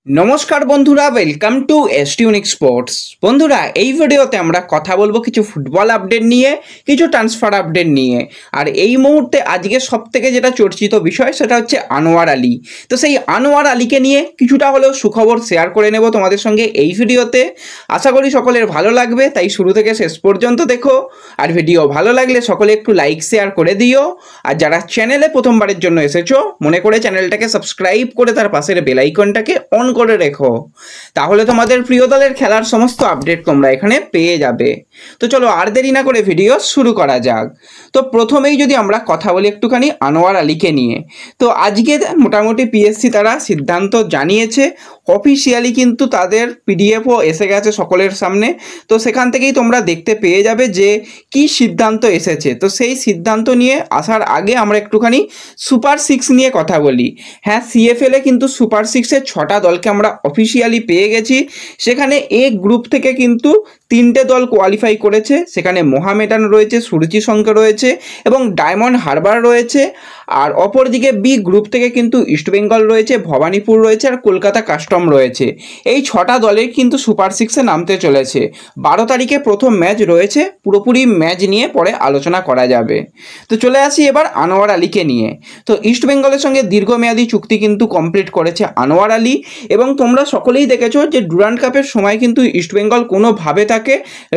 নমস্কার বন্ধুরা, welcome to এসটিউনিক sports. বন্ধুরা, এই ভিডিওতে আমরা কথা বলবো কিছু ফুটবল আপডেট নিয়ে, কিছু ট্রান্সফার আপডেট নিয়ে। আর এই মুহূর্তে আজকে সবথেকে যেটা চর্চিত বিষয় সেটা হচ্ছে আনোয়ার আলী। তো সেই আনোয়ার আলীকে নিয়ে কিছুটা হলেও সুখবর শেয়ার করে নেব তোমাদের সঙ্গে এই ভিডিওতে। আশা করি সকলের ভালো লাগবে, তাই শুরু থেকে শেষ পর্যন্ত দেখো। আর ভিডিও ভালো লাগলে সকলে একটু লাইক শেয়ার করে দিও। আর যারা চ্যানেলে প্রথমবারের জন্য এসেছো, মনে করে চ্যানেলটাকে সাবস্ক্রাইব করে তার পাশের বেল আইকনটাকে অন করে রেখো, তাহলে তোমাদের প্রিয় দলের খেলার সমস্ত আপডেট তোমরা এখানে পেয়ে যাবে। তো চলো আর দেরি না করে ভিডিও শুরু করা যাক। তো প্রথমেই যদি আমরা কথা বলি একটুখানি আনোয়ার আলীকে নিয়ে, তো আজকে মোটামুটি পিএসসি তারা সিদ্ধান্ত জানিয়েছে, অফিসিয়ালি কিন্তু তাদের পিডিএফও এসে গেছে সকলের সামনে। তো সেখান থেকেই তোমরা দেখতে পেয়ে যাবে যে কি সিদ্ধান্ত এসেছে। তো সেই সিদ্ধান্ত নিয়ে আসার আগে আমরা একটুখানি সুপার সিক্স নিয়ে কথা বলি। হ্যাঁ, সিএফএলে কিন্তু সুপার সিক্সের 6টা দলকে আমরা অফিসিয়ালি পেয়ে গেছি। সেখানে এ গ্রুপ থেকে কিন্তু 3টে দল কোয়ালিফাই করেছে। সেখানে মোহামেডান রয়েছে, সুরুচি সংঘ রয়েছে এবং ডায়মন্ড হারবার রয়েছে। আর অপরদিকে বি গ্রুপ থেকে কিন্তু ইস্টবেঙ্গল রয়েছে, ভবানীপুর রয়েছে আর কলকাতা কাস্টম রয়েছে। এই 6টা দলের কিন্তু সুপার সিক্সে নামতে চলেছে। 12 তারিখে প্রথম ম্যাচ রয়েছে, পুরোপুরি ম্যাচ নিয়ে পরে আলোচনা করা যাবে। তো চলে আসি এবার আনোয়ার আলীকে নিয়ে। তো ইস্টবেঙ্গলের সঙ্গে দীর্ঘমেয়াদী চুক্তি কিন্তু কমপ্লিট করেছে আনোয়ার আলী। এবং তোমরা সকলেই দেখেছো যে ডুরান্ড কাপের সময় কিন্তু ইস্টবেঙ্গল কোনোভাবে তাকে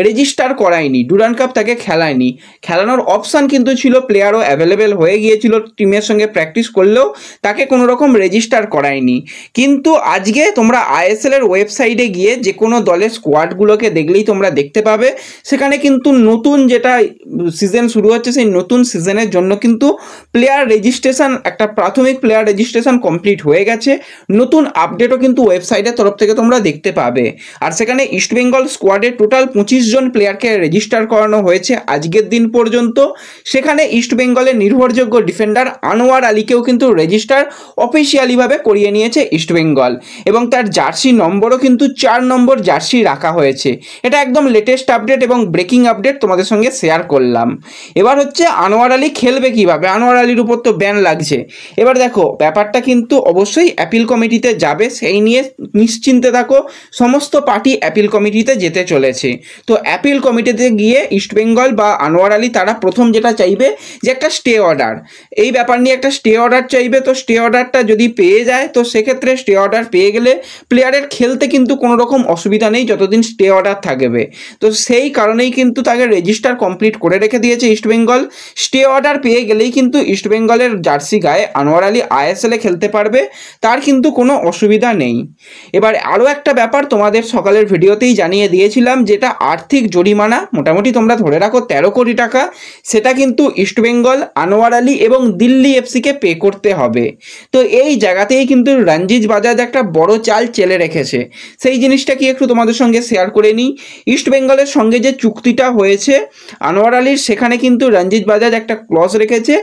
রেজিস্টার করায়নি, ডুরান্ড কাপ তাকে খেলায়নি। খেলানোর অপশান কিন্তু ছিল, প্লেয়ারও অ্যাভেলেবেল হয়ে গিয়েছিল, টিমের সঙ্গে প্র্যাকটিস করলেও তাকে কোনো রকম রেজিস্টার করায়নি। কিন্তু আজকে তোমরা আইএসএল এর ওয়েবসাইটে গিয়ে যে কোনো দলের স্কোয়াডগুলোকে দেখলেই তোমরা দেখতে পাবে সেখানে কিন্তু নতুন যেটা সিজন শুরু হচ্ছে সেই নতুন সিজনের জন্য কিন্তু প্লেয়ার রেজিস্ট্রেশন, একটা প্রাথমিক প্লেয়ার রেজিস্ট্রেশন কমপ্লিট হয়ে গেছে। নতুন আপডেটও কিন্তু ওয়েবসাইটের তরফ থেকে তোমরা দেখতে পাবে। আর সেখানে ইস্টবেঙ্গল স্কোয়াডে টোটাল 25 জন প্লেয়ারকে রেজিস্টার করানো হয়েছে আজকের দিন পর্যন্ত। সেখানে ইস্টবেঙ্গলের নির্ভরযোগ্য ডিফেন্ডার আনোয়ার আলীকেও কিন্তু রেজিস্টার অফিসিয়ালিভাবে করিয়ে নিয়েছে ইস্টবেঙ্গল। এবং তার জার্সি নম্বরও কিন্তু 4 নম্বর জার্সি রাখা হয়েছে। এটা একদম লেটেস্ট আপডেট এবং ব্রেকিং আপডেট তোমাদের সঙ্গে শেয়ার করলাম। এবার হচ্ছে আনোয়ার আলী খেলবে কিভাবে। আনোয়ার আলীর উপর তো ব্যান লাগছে। এবার দেখো, ব্যাপারটা কিন্তু অবশ্যই অ্যাপিল কমিটিতে যাবে, সেই নিয়ে নিশ্চিন্তে থাকো। সমস্ত পার্টি অ্যাপিল কমিটিতে যেতে চলেছে। তো অ্যাপিল কমিটিতে গিয়ে ইস্টবেঙ্গল বা আনোয়ার আলী তারা প্রথম যেটা চাইবে যে একটা স্টে অর্ডার, এই ব্যাপার নিয়ে একটা স্টে অর্ডার চাইবে। তো স্টে অর্ডারটা যদি পেয়ে যায়, তো সেক্ষেত্রে স্টে অর্ডার পেয়ে গেলে প্লেয়ারের খেলতে কিন্তু কোনো রকম অসুবিধা নেই যতদিন স্টে অর্ডার থাকবে। তো সেই কারণেই কিন্তু তাকে রেজিস্টার কমপ্লিট করে রেখে দিয়েছে ইস্টবেঙ্গল। স্টে অর্ডার পেয়ে গেলেই কিন্তু ইস্টবেঙ্গলের জার্সি গায়ে আনোয়ার আলী আইএসএলে খেলতে পারবে, তার কিন্তু কোনো অসুবিধা নেই। এবার আরও একটা ব্যাপার তোমাদের সকালের ভিডিওতেই জানিয়ে দিয়েছিলাম, যেটা আর্থিক জরিমানা মোটামুটি তোমরা ধরে রাখো 13 কোটি টাকা, সেটা কিন্তু ইস্টবেঙ্গল, আনোয়ার আলী এবং দিল্লি এফসিকে পে করতে হবে। তো এই জায়গাতেই কিন্তু রঞ্জিত বাজাজ একটা বড় চাল চেলে রেখেছে। সেই জিনিসটা কি একটু তোমাদের সঙ্গে শেয়ার করে নিই। ইস্টবেঙ্গলের সঙ্গে যে চুক্তিটা হয়েছে আনোয়ার আলীর, সেখানে কিন্তু রঞ্জিত বাজাজ একটা ক্লজ রেখেছে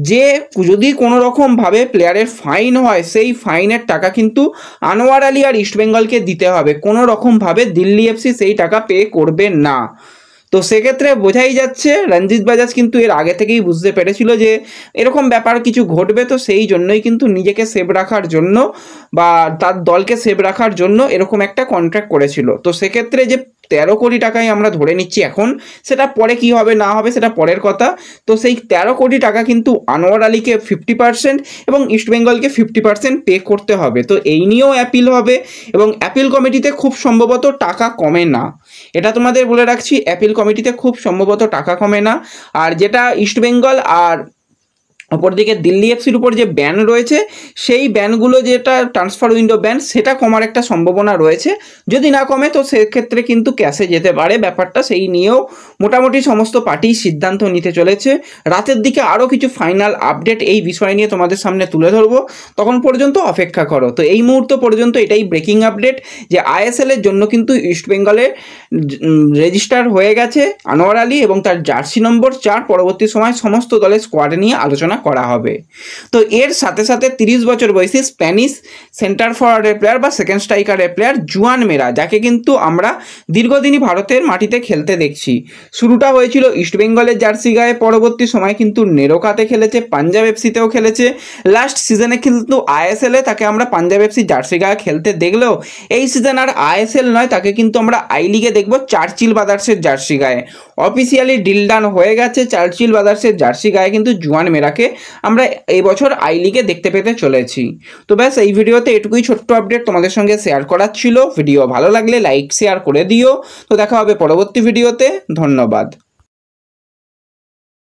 যে যদি কোনো রকমভাবে প্লেয়ারের ফাইন হয়, সেই ফাইনের টাকা কিন্তু আনোয়ার আলী আর ইস্টবেঙ্গলকে দিতে হবে। কোনো রকমভাবে দিল্লি এফসি সেই টাকা পে করবে না। তো সেক্ষেত্রে বোঝাই যাচ্ছে রঞ্জিত বাজাজ কিন্তু এর আগে থেকেই বুঝতে পেরেছিল যে এরকম ব্যাপার কিছু ঘটবে। তো সেই জন্যই কিন্তু নিজেকে সেভ রাখার জন্য বা তার দলকে সেভ রাখার জন্য এরকম একটা কন্ট্রাক্ট করেছিল। তো সেক্ষেত্রে যে 13 কোটি টাকাই আমরা ধরে নিচ্ছি এখন, সেটা পরে কি হবে না হবে সেটা পরের কথা। তো সেই 13 কোটি টাকা কিন্তু আনোয়ার আলীকে 50% এবং ইস্টবেঙ্গলকে 50% পে করতে হবে। তো এই নিয়েও অ্যাপিল হবে এবং অ্যাপিল কমিটিতে খুব সম্ভবত টাকা কমে না, এটা তোমাদের বলে রাখছি। অ্যাপিল কমিটিতে খুব সম্ভবত টাকা কমে না। আর যেটা ইস্টবেঙ্গল আর অপরদিকে দিল্লি এফসির উপর যে ব্যান রয়েছে, সেই ব্যানগুলো যেটা ট্রান্সফার উইন্ডো ব্যান, সেটা কমার একটা সম্ভাবনা রয়েছে। যদি না কমে তো সেক্ষেত্রে কিন্তু ক্যাশে যেতে পারে ব্যাপারটা। সেই নিয়েও মোটামুটি সমস্ত পার্টি সিদ্ধান্ত নিতে চলেছে। রাতের দিকে আরও কিছু ফাইনাল আপডেট এই বিষয় নিয়ে তোমাদের সামনে তুলে ধরবো, তখন পর্যন্ত অপেক্ষা করো। তো এই মুহূর্ত পর্যন্ত এটাই ব্রেকিং আপডেট যে আইএসএল এর জন্য কিন্তু ইস্টবেঙ্গলে রেজিস্টার হয়ে গেছে আনোয়ার আলী এবং তার জার্সি নম্বর 4। পরবর্তী সময় সমস্ত দলের স্কোয়াড নিয়ে আলোচনা করা হবে। তো এর সাথে সাথে 30 বছর বয়সী স্প্যানিশ সেন্টার ফরওয়ার্ডের প্লেয়ার বা সেকেন্ড স্ট্রাইকারের প্লেয়ার জুয়ান মেরা, যাকে কিন্তু আমরা দীর্ঘদিনই ভারতের মাটিতে খেলতে দেখছি। শুরুটা হয়েছিল ইস্টবেঙ্গলের জার্সি গায়ে, পরবর্তী সময় কিন্তু নেরোকাতে খেলেছে, পাঞ্জাব এফসিতেও খেলেছে, লাস্ট সিজনে কিন্তু আইএসএলে তাকে আমরা পাঞ্জাব এফসি জার্সি গায়ে খেলতে দেখলেও এই সিজন আর আইএসএল নয়, তাকে কিন্তু আমরা আই লিগে দেখব চার্চিল ব্রাদার্সের জার্সি গায়ে। অফিসিয়ালি ডিল ডান হয়ে গেছে, চার্চিল ব্রাদার্সের জার্সি গায়ে কিন্তু জুয়ান মেরাকে আমরা এই বছর আই লিগে দেখতে পেতে চলেছি। তো ব্যাস এই ভিডিওতে এটুকুই ছোট্ট আপডেট তোমাদের সঙ্গে শেয়ার করার ছিল। ভিডিও ভালো লাগলে লাইক শেয়ার করে দিও। তো দেখা হবে পরবর্তী ভিডিওতে, ধন্যবাদ।